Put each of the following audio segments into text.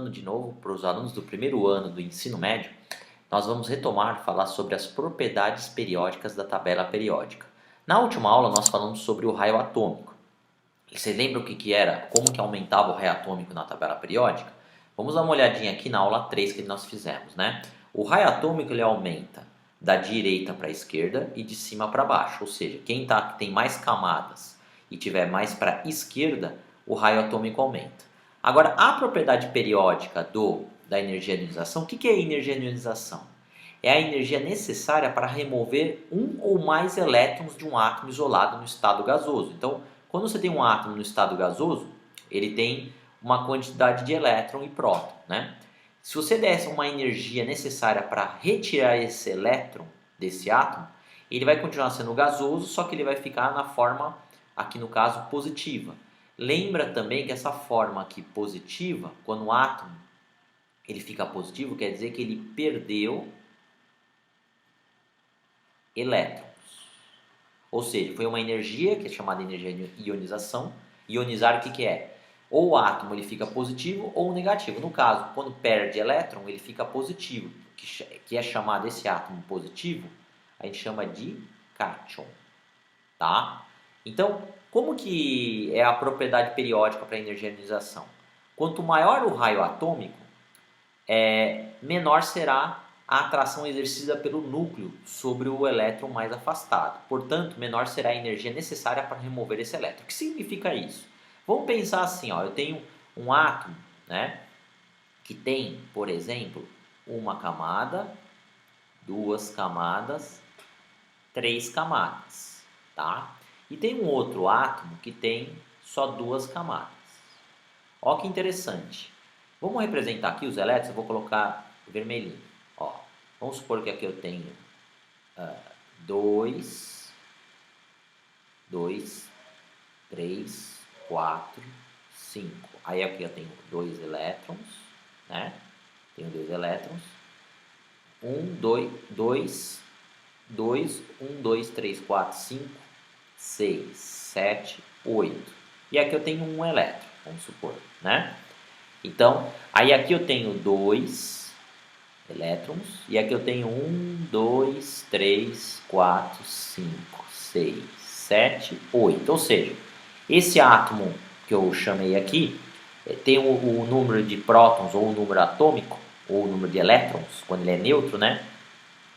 recapitulando de novo para os alunos do primeiro ano do ensino médio, nós vamos retomar falar sobre as propriedades periódicas da tabela periódica. Na última aula nós falamos sobre o raio atômico. E você lembra o que era? Como que aumentava o raio atômico na tabela periódica? Vamos dar uma olhadinha aqui na aula 3 que nós fizemos, né? O raio atômico ele aumenta da direita para a esquerda e de cima para baixo, ou seja, quem tem mais camadas e tiver mais para a esquerda, o raio atômico aumenta. Agora, a propriedade periódica da energia de ionização, o que é energia de ionização? É a energia necessária para remover um ou mais elétrons de um átomo isolado no estado gasoso. Então, quando você tem um átomo no estado gasoso, ele tem uma quantidade de elétron e próton, né? Se você desse uma energia necessária para retirar esse elétron desse átomo, ele vai continuar sendo gasoso, só que ele vai ficar na forma, aqui no caso, positiva. Lembra também que essa forma aqui positiva, quando o átomo ele fica positivo, quer dizer que ele perdeu elétrons. Ou seja, foi uma energia que é chamada energia de ionização. Ionizar o que é? Ou o átomo ele fica positivo ou negativo. No caso, quando perde elétron, ele fica positivo, que é chamado esse átomo positivo, a gente chama de cátion. Tá? Então, como que é a propriedade periódica para a energia de ionização? Quanto maior o raio atômico, menor será a atração exercida pelo núcleo sobre o elétron mais afastado. Portanto, menor será a energia necessária para remover esse elétron. O que significa isso? Vamos pensar assim, ó, eu tenho um átomo, né, que tem, por exemplo, uma camada, duas camadas, três camadas, tá? E tem um outro átomo que tem só duas camadas. Olha que interessante. Vamos representar aqui os elétrons, eu vou colocar vermelhinho. Ó, vamos supor que aqui eu tenho 2, 3, 4, 5. Aí aqui eu tenho dois elétrons, né? Tenho dois elétrons. 1, 2, 1, 2, 3, 4, 5, 6, 7, 8. E aqui eu tenho um elétron, vamos supor, né? Então, aí aqui eu tenho 2 elétrons, e aqui eu tenho 1, 2, 3, 4, 5, 6, 7, 8. Ou seja, esse átomo que eu chamei aqui tem o número de prótons ou o número atômico, ou o número de elétrons, quando ele é neutro, né?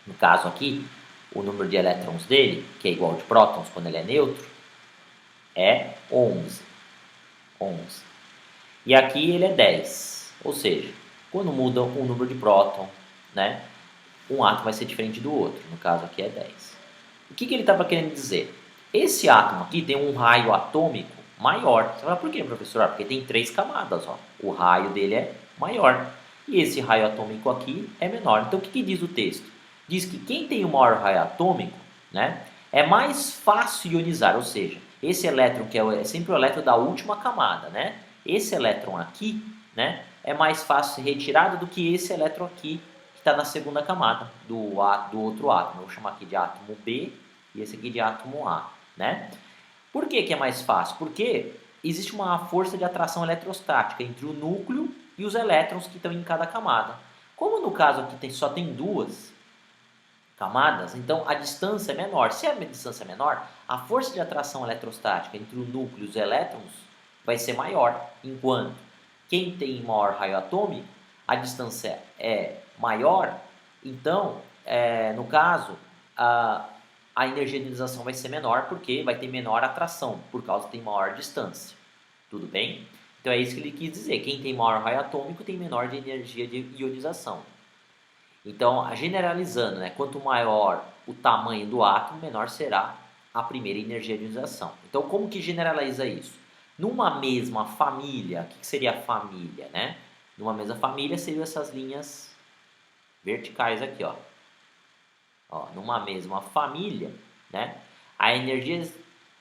No caso aqui, o número de elétrons dele, que é igual de prótons quando ele é neutro, é 11. E aqui ele é 10. Ou seja, quando muda o número de próton, né, um átomo vai ser diferente do outro. No caso aqui é 10. O que ele estava querendo dizer? Esse átomo aqui tem um raio atômico maior. Você fala, por quê, professor? Porque tem 3 camadas. Ó. O raio dele é maior. E esse raio atômico aqui é menor. Então, o que diz o texto? Diz que quem tem o maior raio atômico, né, é mais fácil ionizar. Ou seja, esse elétron, que é sempre o elétron da última camada, né? Esse elétron aqui, né, é mais fácil ser retirado do que esse elétron aqui, que está na segunda camada do outro átomo. Eu vou chamar aqui de átomo B e esse aqui de átomo A, né? Por que é mais fácil? Porque existe uma força de atração eletrostática entre o núcleo e os elétrons que estão em cada camada. Como no caso aqui só tem duas camadas, então a distância é menor. Se a distância é menor, a força de atração eletrostática entre o núcleo e os elétrons vai ser maior, enquanto quem tem maior raio atômico, a distância é maior, então, no caso, a energia de ionização vai ser menor porque vai ter menor atração, por causa que tem maior distância. Tudo bem? Então é isso que ele quis dizer. Quem tem maior raio atômico tem menor de energia de ionização. Então, generalizando, né, quanto maior o tamanho do átomo, menor será a primeira energia de ionização. Então, como que generaliza isso? Numa mesma família, o que seria a família, né? Numa mesma família seriam essas linhas verticais aqui, ó. Numa mesma família, né? A energia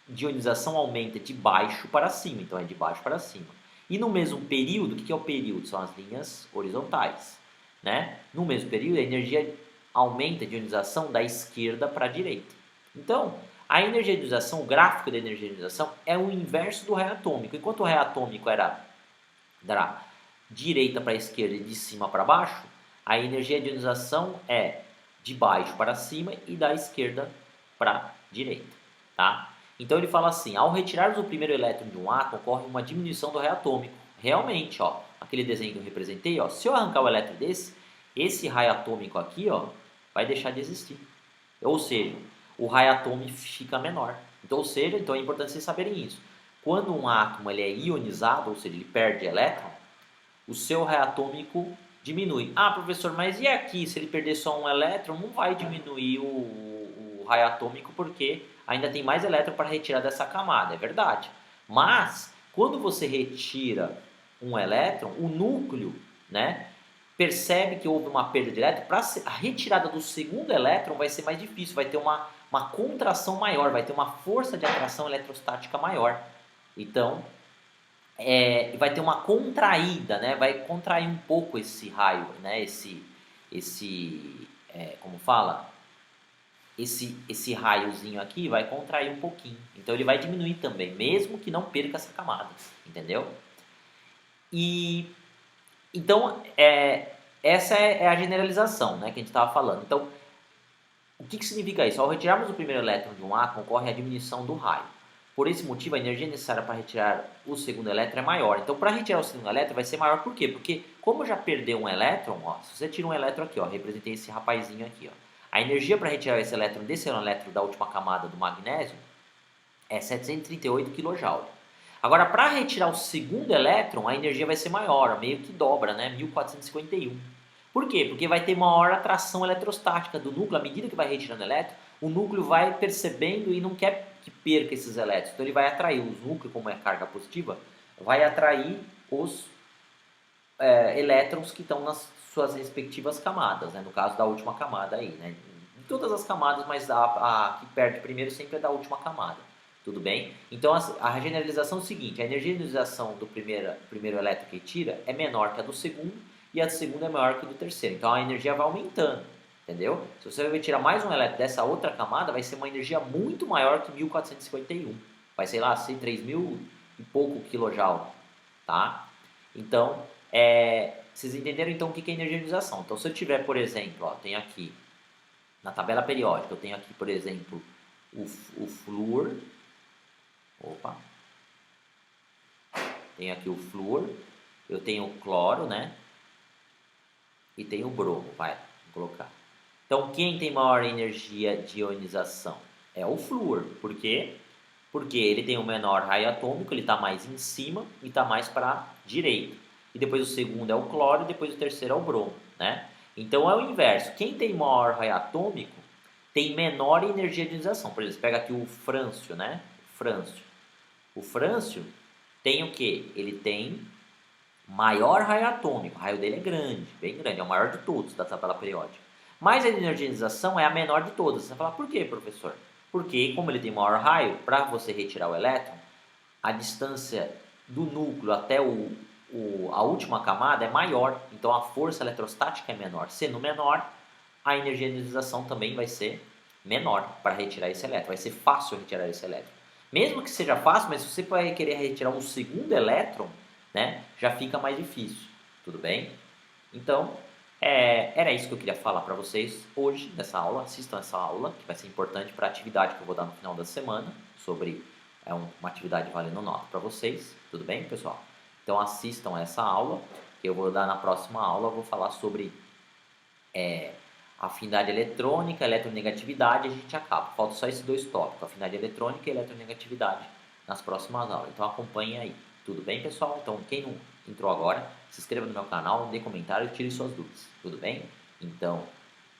de ionização aumenta de baixo para cima, então é de baixo para cima. E no mesmo período, o que é o período? São as linhas horizontais, né? No mesmo período, a energia aumenta de ionização da esquerda para a direita. Então, a energia de ionização, o gráfico da energia de ionização é o inverso do raio atômico. Enquanto o raio atômico era direita para esquerda e de cima para baixo, a energia de ionização é de baixo para cima e da esquerda para direita, tá? Então ele fala assim, ao retirarmos o primeiro elétron de um átomo, ocorre uma diminuição do raio atômico. Realmente, ó, aquele desenho que eu representei, ó, se eu arrancar o elétron desse, esse raio atômico aqui, ó, vai deixar de existir. Ou seja, o raio atômico fica menor. Então, então é importante vocês saberem isso. Quando um átomo ele é ionizado, ou seja, ele perde elétron, o seu raio atômico diminui. Ah, professor, mas e aqui? Se ele perder só um elétron, não vai diminuir o raio atômico porque ainda tem mais elétron para retirar dessa camada. É verdade. Mas, quando você retira um elétron, o núcleo, né, percebe que houve uma perda de elétron. Para a retirada do segundo elétron vai ser mais difícil, vai ter uma contração maior, vai ter uma força de atração eletrostática maior. Então, vai ter uma contraída, né? Vai contrair um pouco esse raio, né? Como fala? Esse raiozinho aqui vai contrair um pouquinho. Então ele vai diminuir também, mesmo que não perca essa camada, entendeu? E então essa é a generalização, né? Que a gente estava falando. Então o que significa isso? Ao retirarmos o primeiro elétron de um átomo, ocorre a diminuição do raio. Por esse motivo, a energia necessária para retirar o segundo elétron é maior. Então, para retirar o segundo elétron vai ser maior por quê? Porque como já perdeu um elétron, ó, se você tira um elétron aqui, ó, representei esse rapazinho aqui, ó, a energia para retirar esse elétron desse elétron da última camada do magnésio é 738 kJ. Agora, para retirar o segundo elétron, a energia vai ser maior, meio que dobra, né? 1451. Por quê? Porque vai ter maior atração eletrostática do núcleo. À medida que vai retirando elétron, o núcleo vai percebendo e não quer que perca esses elétrons. Então ele vai atrair os núcleos, como é carga positiva, vai atrair os elétrons que estão nas suas respectivas camadas, né? No caso da última camada aí, né? Em todas as camadas, mas a que perde primeiro sempre é da última camada. Tudo bem? Então a generalização é o seguinte, a energia de ionização do primeiro elétron que tira é menor que a do segundo e a do segundo é maior que a do terceiro. Então a energia vai aumentando. Entendeu? Se você vai tirar mais um elétron dessa outra camada, vai ser uma energia muito maior que 1451. Vai ser lá, ser 3.000 e pouco kJ, tá? Então, vocês entenderam então o que é energia de ionização. Então, se eu tiver, por exemplo, ó, tenho aqui, na tabela periódica, eu tenho aqui, por exemplo, o flúor. Opa! Tenho aqui o flúor, eu tenho o cloro, né? E tenho o bromo, vou colocar. Então, quem tem maior energia de ionização? É o flúor. Por quê? Porque ele tem um menor raio atômico, ele está mais em cima e está mais para a direita. E depois o segundo é o cloro e depois o terceiro é o bromo, né? Então, é o inverso. Quem tem maior raio atômico tem menor energia de ionização. Por exemplo, pega aqui o frâncio, né? O frâncio tem o quê? Ele tem maior raio atômico. O raio dele é grande, bem grande. É o maior de todos da tabela periódica. Mas a energização é a menor de todas. Você vai falar, por quê, professor? Porque, como ele tem maior raio, para você retirar o elétron, a distância do núcleo até a última camada é maior. Então, a força eletrostática é menor. Sendo menor, a energia de ionização também vai ser menor para retirar esse elétron. Vai ser fácil retirar esse elétron. Mesmo que seja fácil, mas se você vai querer retirar um segundo elétron, né, já fica mais difícil. Tudo bem? Então, era isso que eu queria falar para vocês hoje nessa aula. Assistam essa aula, que vai ser importante para a atividade que eu vou dar no final da semana, sobre uma atividade valendo nota para vocês. Tudo bem, pessoal? Então assistam essa aula, que eu vou dar na próxima aula. Eu vou falar sobre afinidade eletrônica, eletronegatividade, e a gente acaba. Falta só esses dois tópicos, afinidade eletrônica e eletronegatividade, nas próximas aulas. Então acompanhe aí. Tudo bem, pessoal? Então quem não entrou agora, se inscreva no meu canal, dê comentário e tire suas dúvidas. Tudo bem? Então,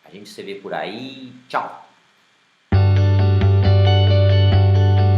a gente se vê por aí. Tchau!